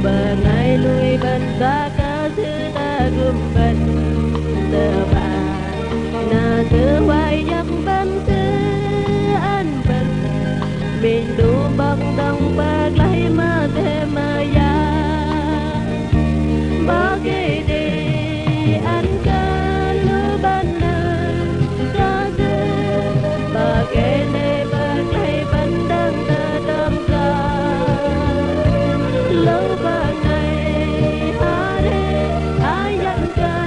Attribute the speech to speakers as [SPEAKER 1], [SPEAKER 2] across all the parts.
[SPEAKER 1] Bengai lui ben saka ta gum ben teba na tư hoài giấc ben tư an ben mình đủ bằng đồng bạc lấy mà thế mà ya bagi đi an ca lu ben ra tư bagi ne bạc lấy ben đang ta đam ca lâu bạc này ha re ayan ca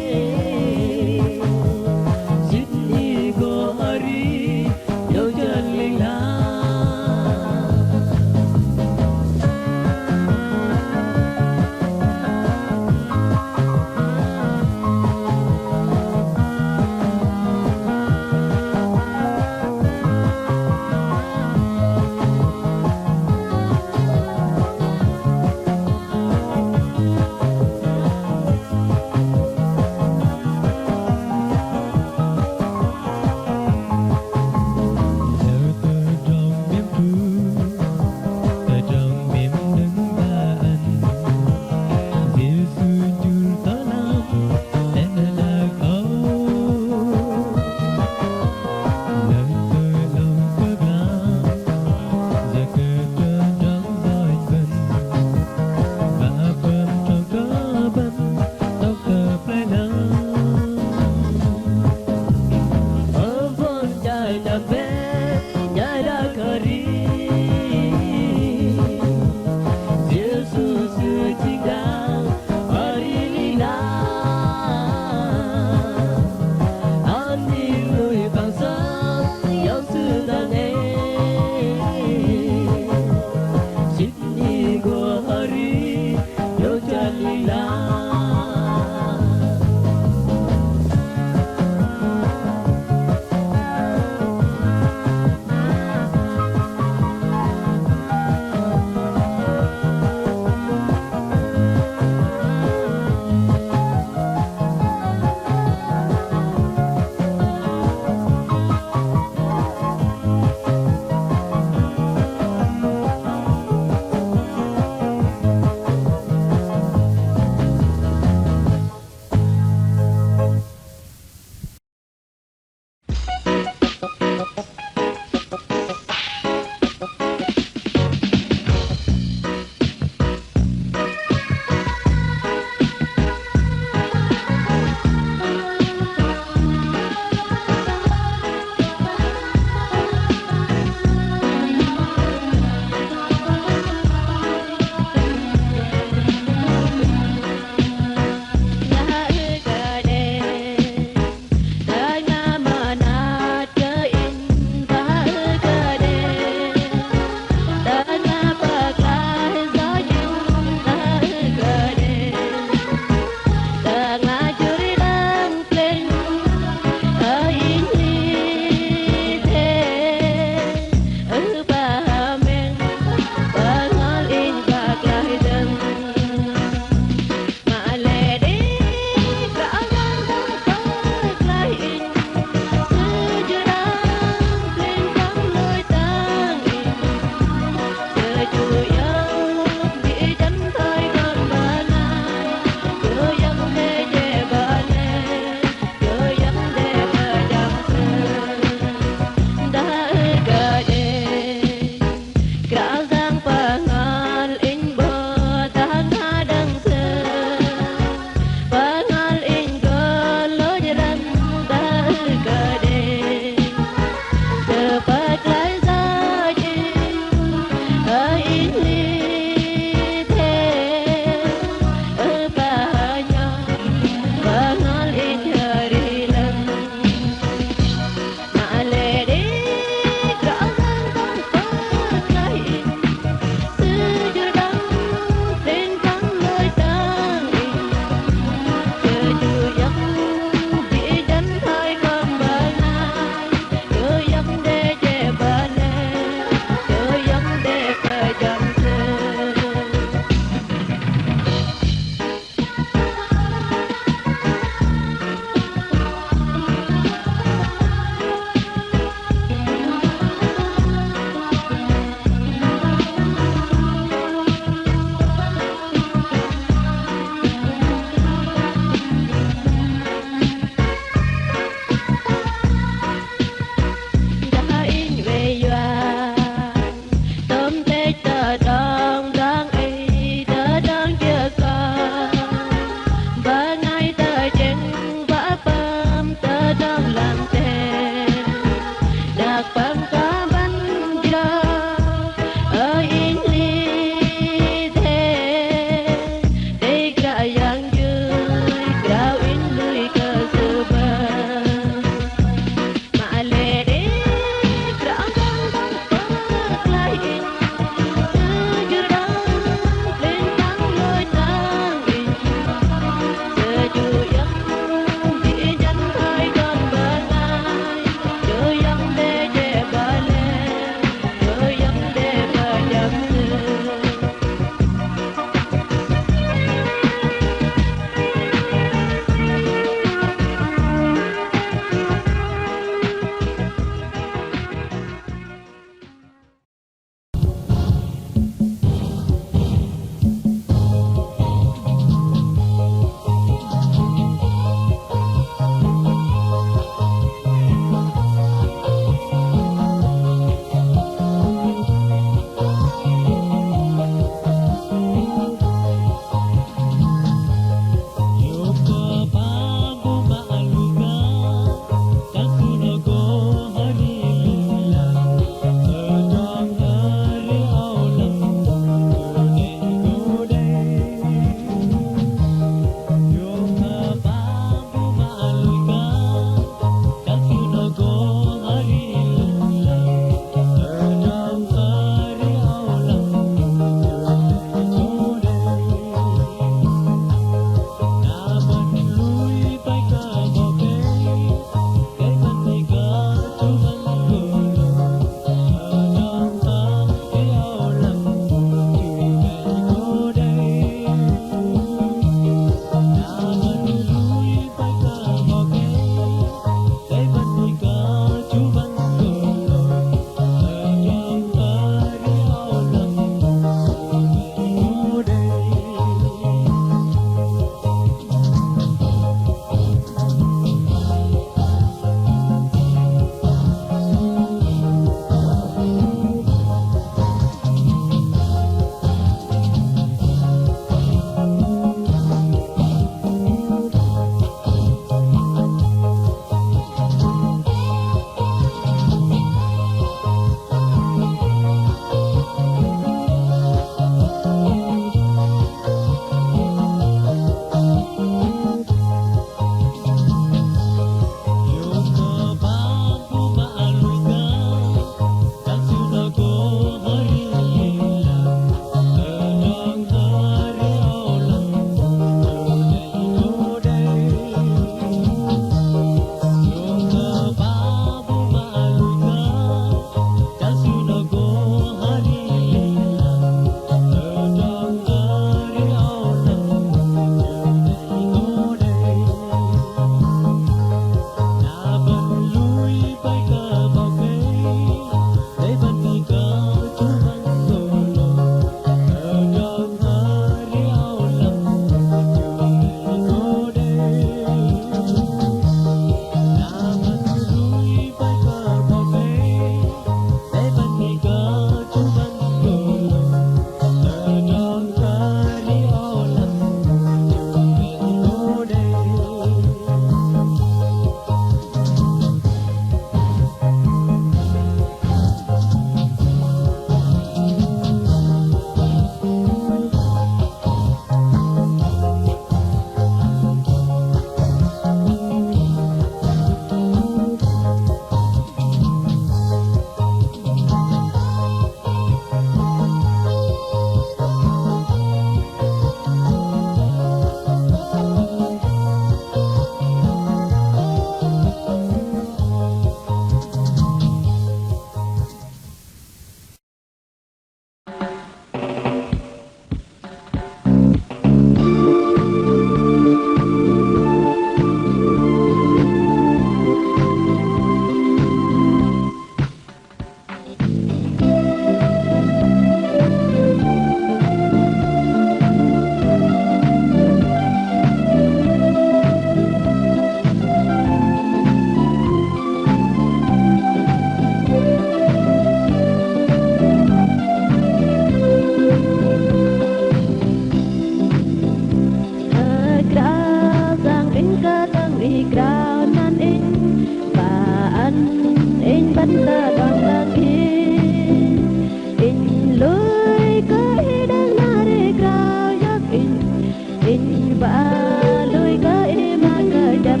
[SPEAKER 1] và lối cái mà cờ đập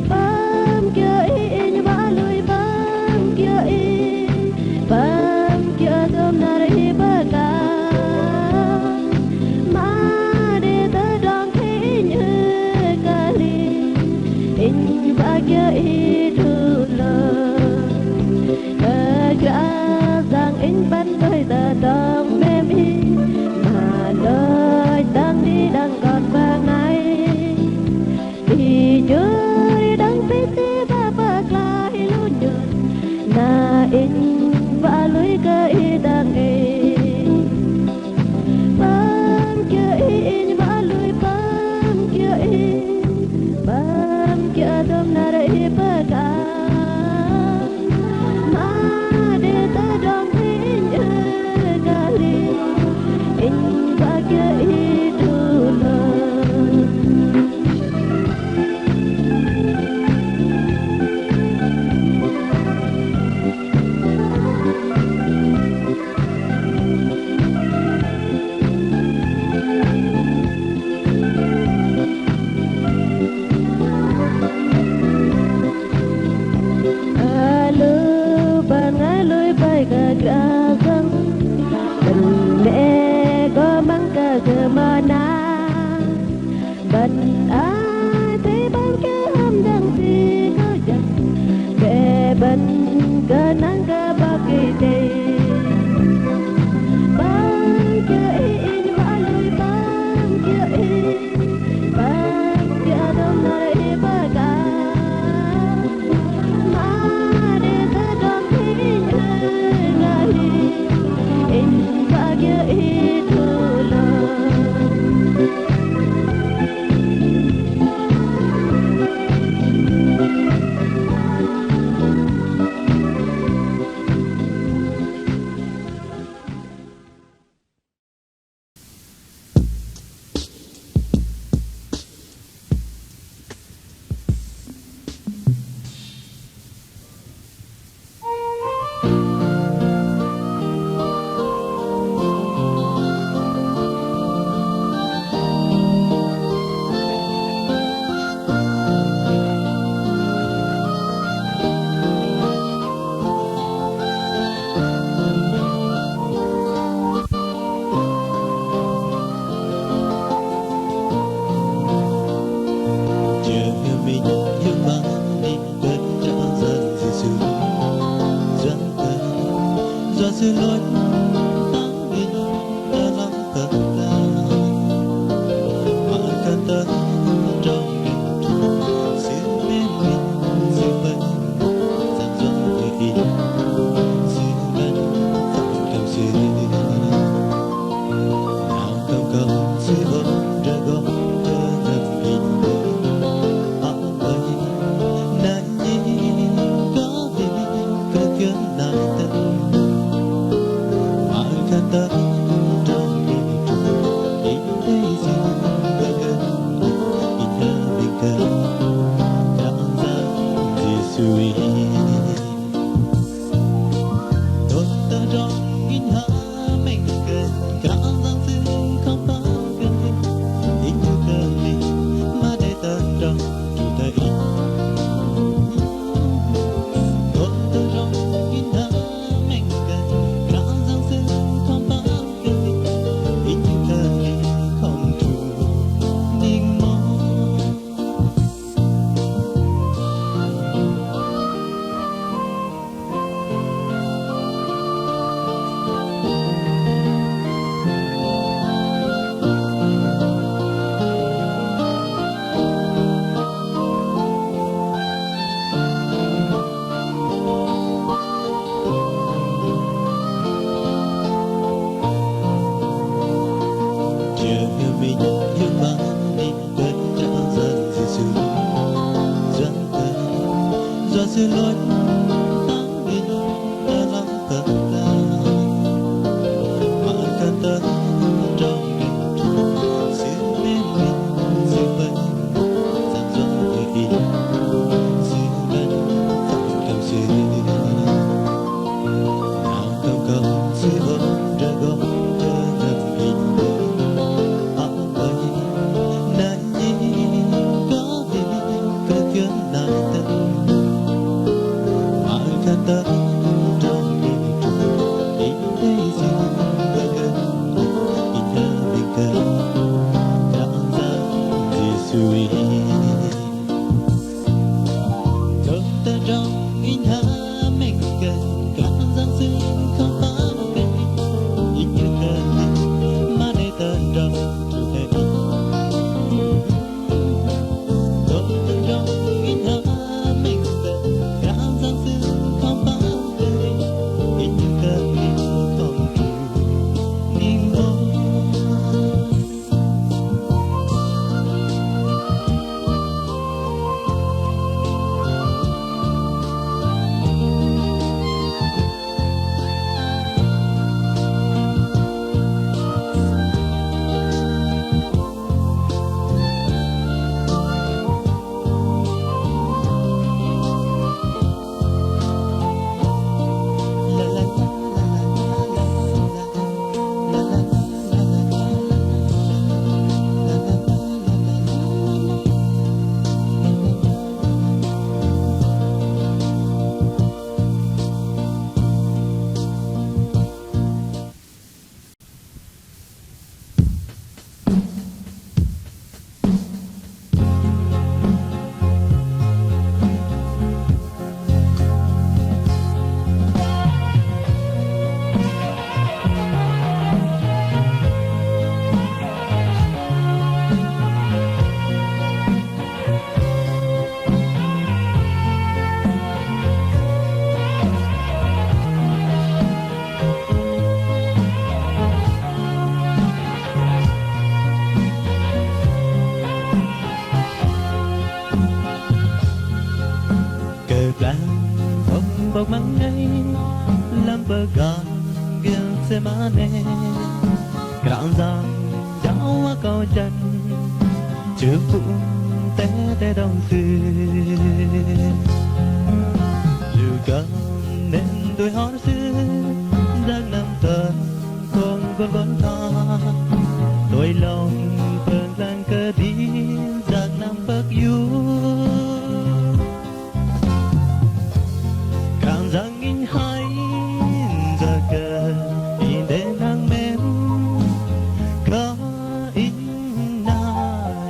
[SPEAKER 1] bám kia in và lối bám kia in bám kia thơm nari bờ ca mà để ta đong thấy như kali in và kia in thu lơ ta rằng in ban tôi ta đong mềm in mà lời đang đi đang còn vang này thì chơi đang biết thế ba ba lại luôn nhợt na in và lối cây đang in bám kia in và lối bám kia đom na đây ba ca mà để ta đong thấy nhớ kali in và kia itu alu bangaloi bai gagang bende go mangka kemana ban ai thấy ban kia ham đang si có giặc kẻ ban cơ nắng cơ ba kỳ tây ban kia in ba lối ban kia đông nơi ba ca mà để ta đong thấy như ngày in ba kia itu lo
[SPEAKER 2] suy đâu ta trong in há mình gần cả giang dương không phá một bên ít như cơn mà để tên trong chủ thể đâu ta trong in há mình gần cả giang dương không phá một bên ít như cơn không chủ niềm vui bọc măng ngay làm bờ gan ghiền xe má nè grạn giang giáo cao chân chưa phụ té té đông tư dù cần nên tôi hót xưa đang nằm tờ con tha đôi lòng phần lan cơ đi giặc nằm bớt yêu rằng in hai giờ cờ in đến nắng mến có in na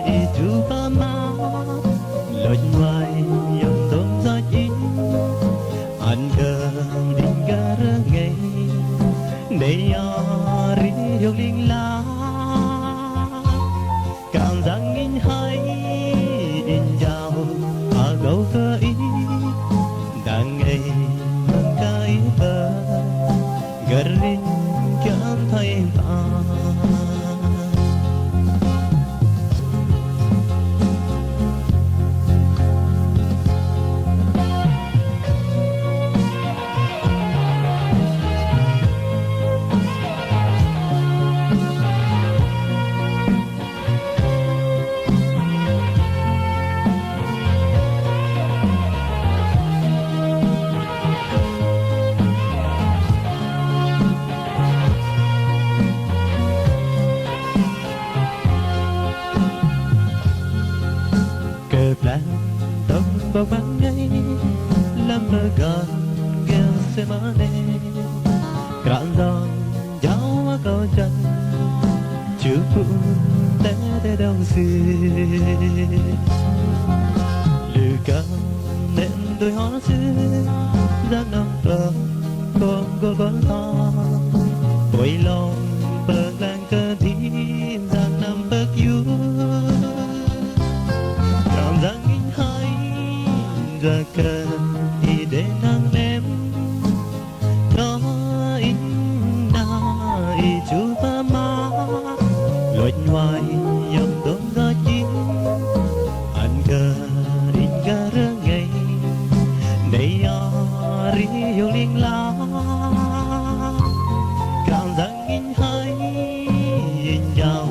[SPEAKER 2] itu ba ma lội ngoài dòng tôm gió chín anh cờ đinh cờ rơ ngày để ri yêu linh la cảm rằng in hai in chào ở gấu cơ ý đang ngày garing kan thay ta bọc măng ngay làm bờ gan ghiền xe má nè grạn giang giáo cao chân chưa phụ té té đông xì lừa cao nên đôi hót xưa giang nằm tờ con tha đôi lòng bờ lan cơ thi giang nằm bớt yêu cảm giác ra cơn thì để nắng em đó in na chú ba má lội ngoài dòng tôm gió chín anh cờ in cờ rơ ngày để ri yêu linh la cảm giác in hai in giàu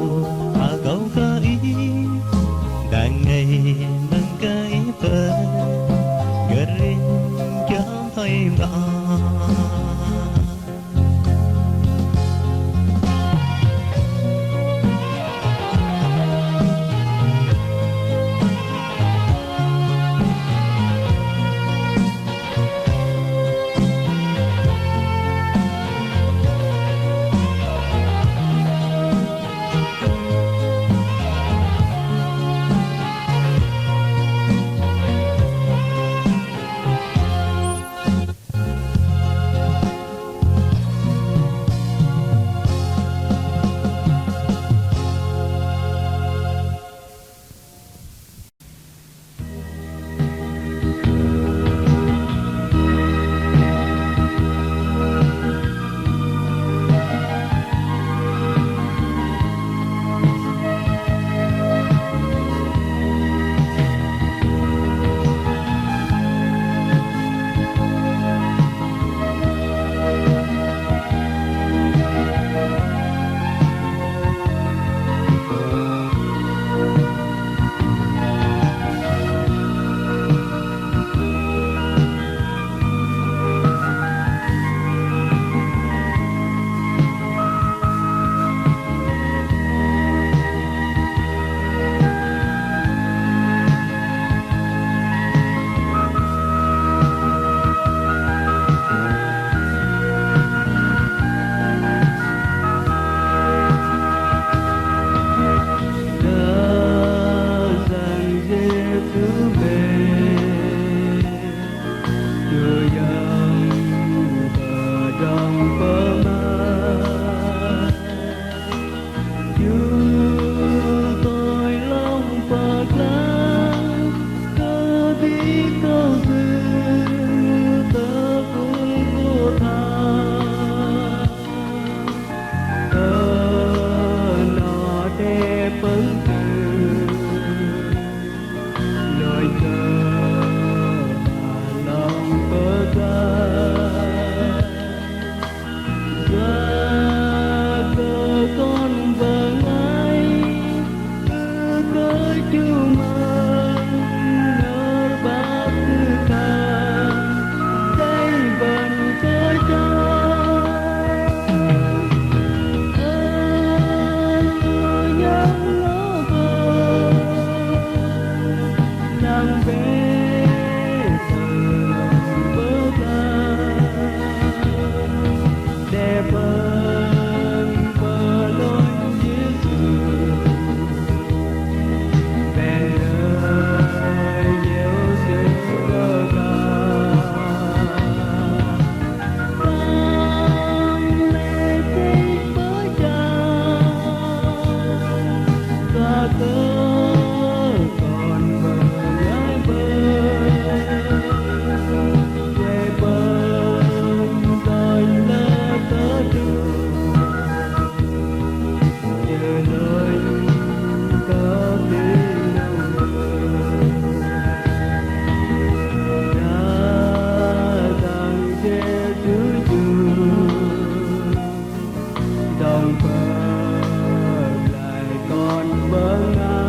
[SPEAKER 2] lời thơ mà lòng vỡ ra cơ con vợ ai cứ tới chú mừng ở bát thứ tha đây vẫn tới đồng bờ lại còn bờ ngang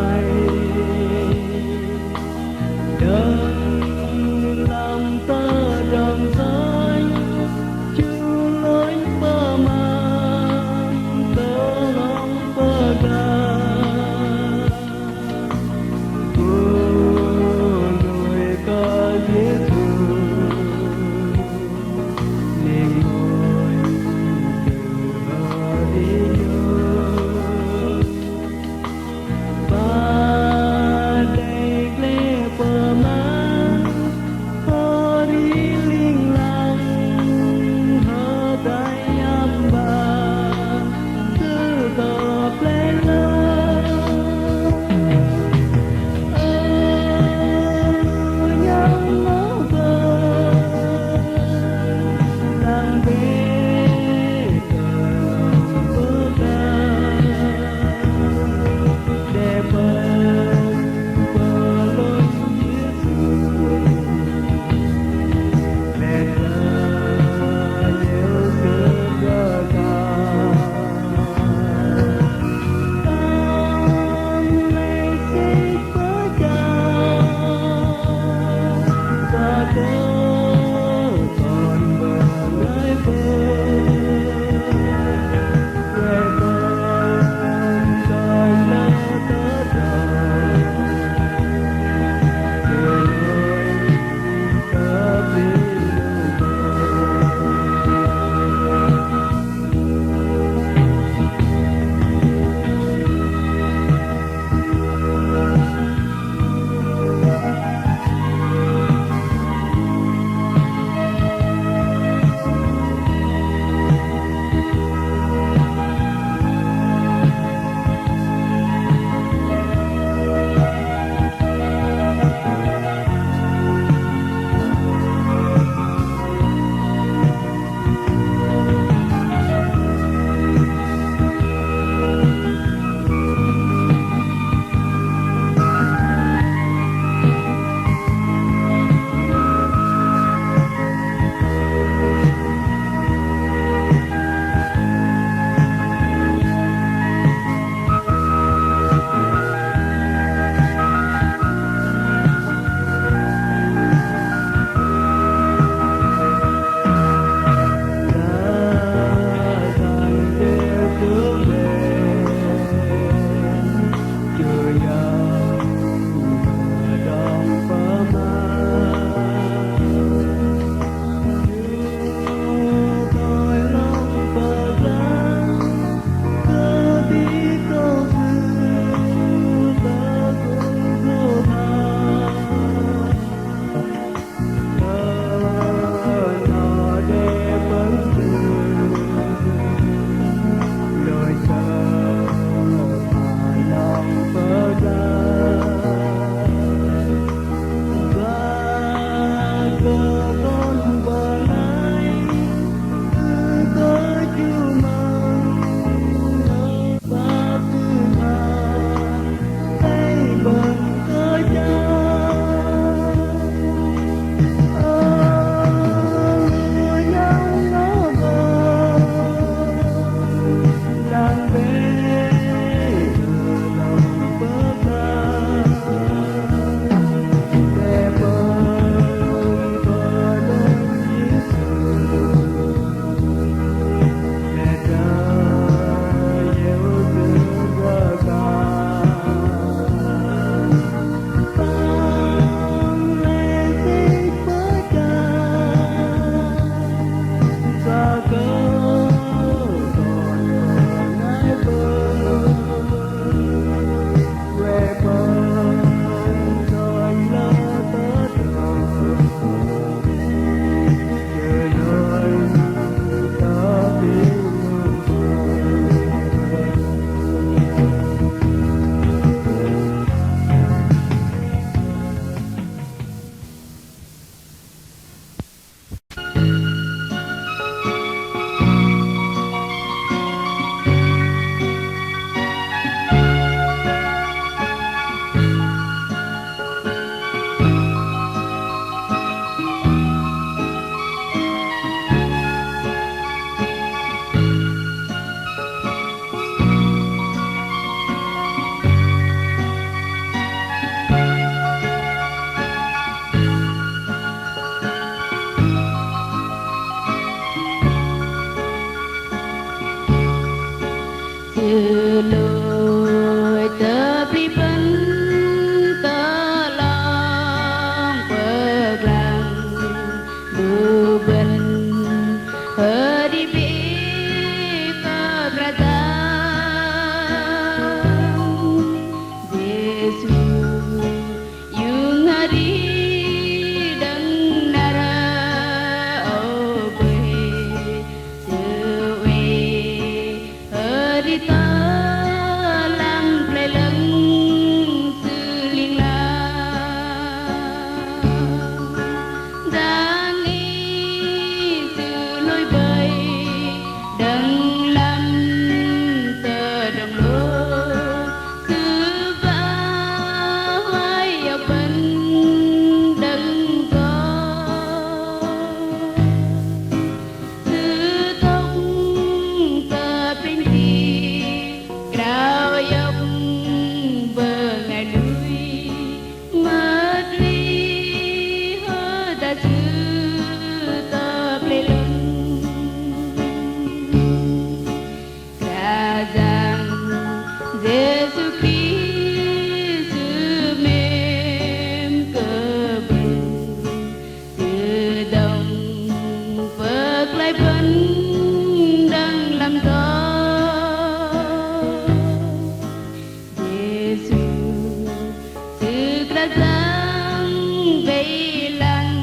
[SPEAKER 1] đã dáng vây lăng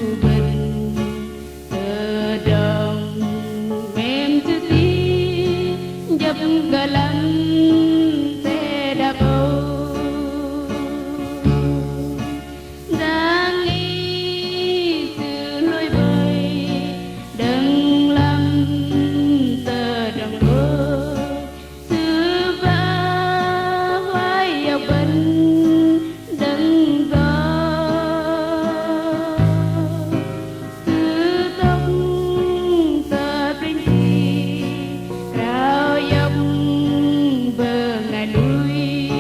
[SPEAKER 1] đủ bình từ đồng mềm chữ tí dập cả lăng xe đạp âu dáng ý sự lối bời đừng lắm tờ đồng lối sự vã hoài dọc bên đừng gió sự tóc tờ bình thì rao dọc bờ ngài núi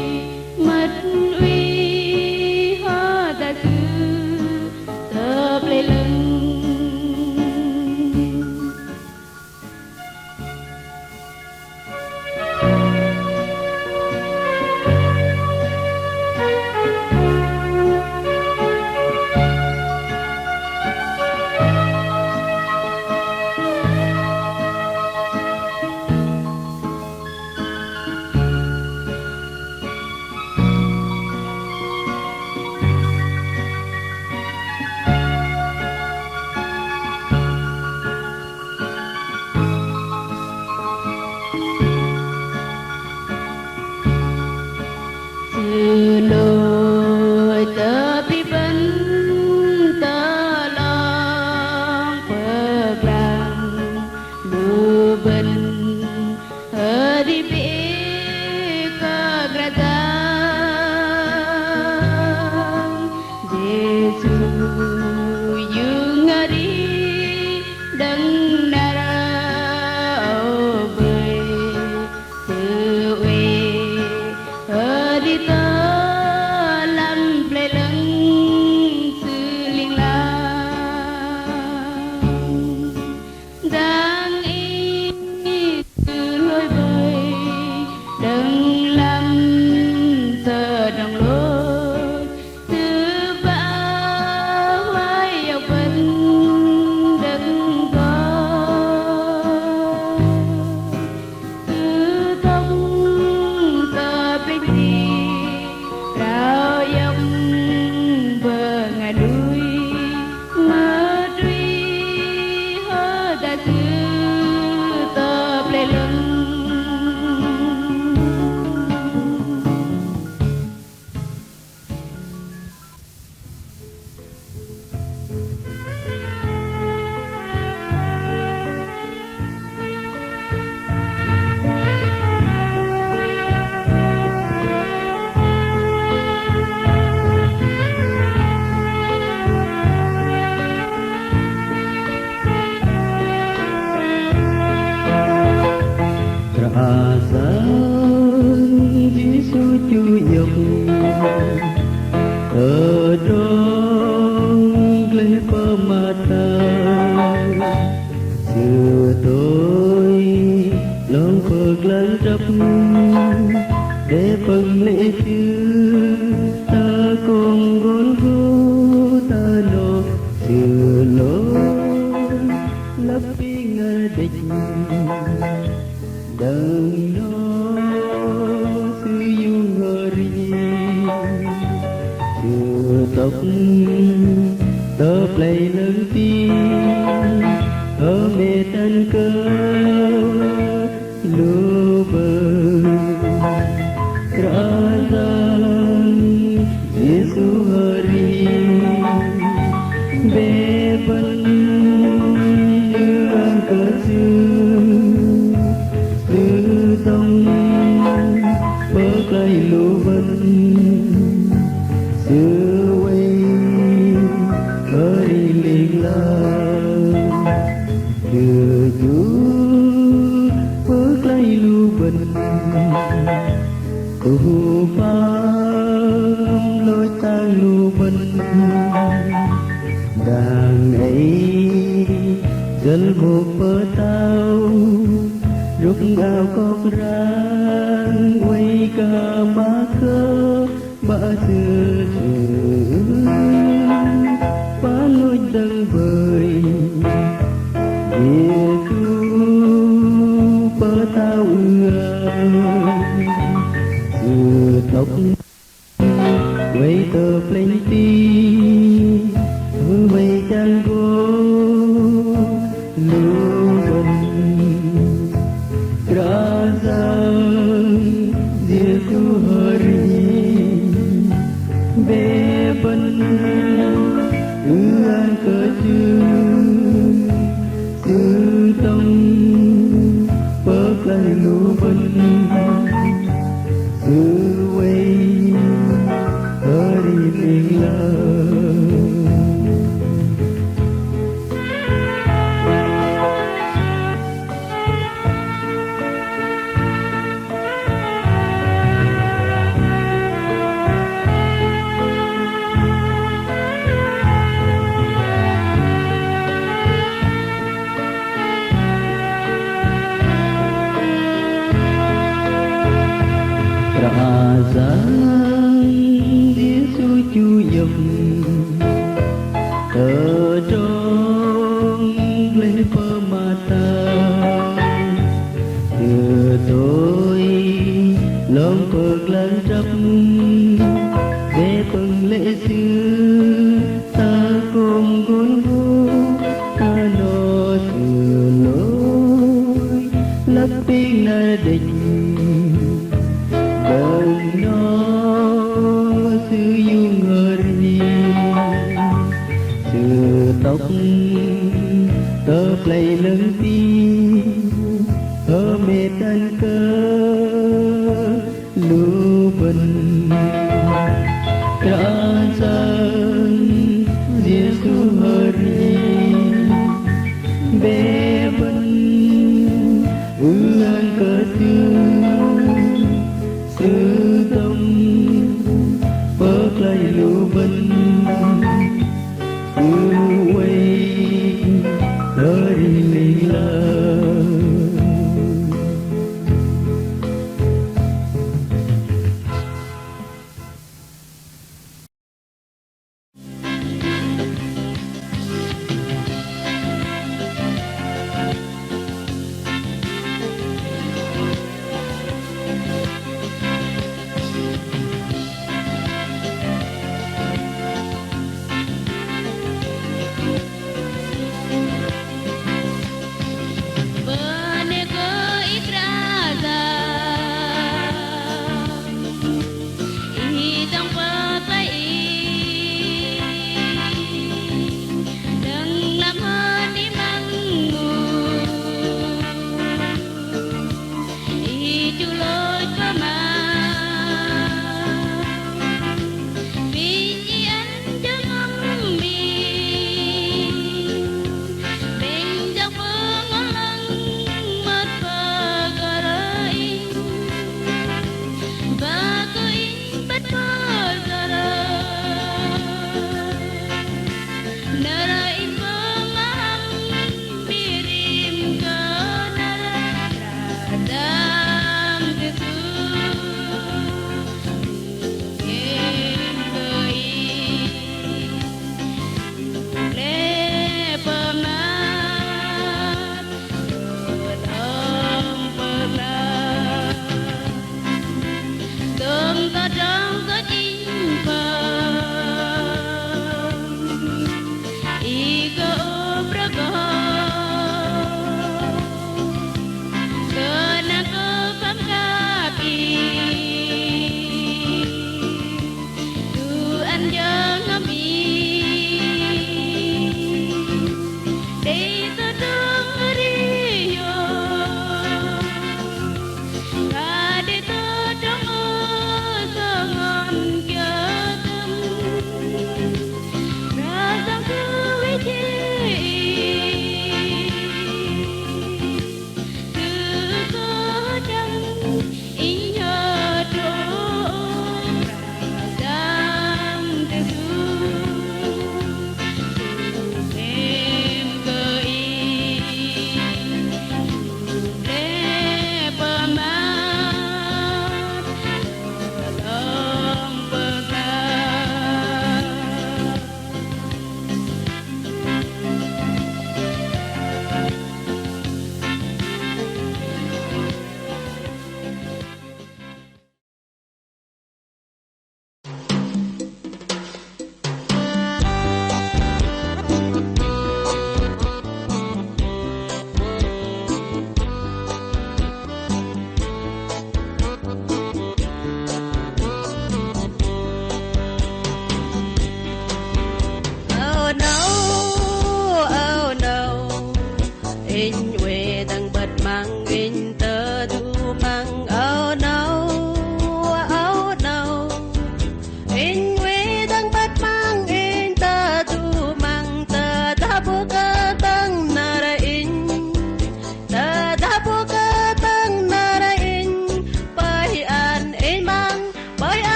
[SPEAKER 1] mất uy hóa ta sư tờ plei lưng sự lối tờ bi vấn tờ lòng phật rằng lu bình ở đi biết có ra Giêsu dương ở đi đấng đã ra bơi sự uy ở đi tớ lăn plei lưng sự liên lạc đang ý sự lối bời đừng lắm tờ đồng lối sự vã hoài dọc bên đừng có sự tóc tờ bình thì rao dọc bờ ngài núi mất uy hóa ta sư tờ plei lưng
[SPEAKER 2] Giêsu Chúa dọc ở trong lễ Phật sự tôi lòng Phật lớn chấp để phần lễ thứ ta cùng gốn gô ta nô sự lối lấp đi ngờ địch đừng nó sư dung ngờ ri sự tóc tớ plei lớn tin ở mê tan cơ lu bờ ra Giêsu hari bê vân đưa cơ sư tông bơ cây lu vân sư quay ở đi liền la đưa chúa bơ cây lu vân cụ pháp lối tang lu vân đàn ấy dân một bờ tao rút gạo cọc rang quay cả má khơ bã xưa phá lối đằng vời Giêsu bờ tao ưa sự tóc quay tờ plenty quay chẳng có lưu vần Razan Yesu hari beban ương cơ chư sư tâm bớt lại lưu vần sư quay hari tình love Razan Yesu Chúa dầm ở trong lễ phơ ma ta từ tôi lòng phật lan chấp về phần lễ xưa ta cùng gối vô ta nó thừa lối lấp tiếng na định Bần nó sư dung hari sư tóc tơ play lưng ti ở mê tan cơ lưu vần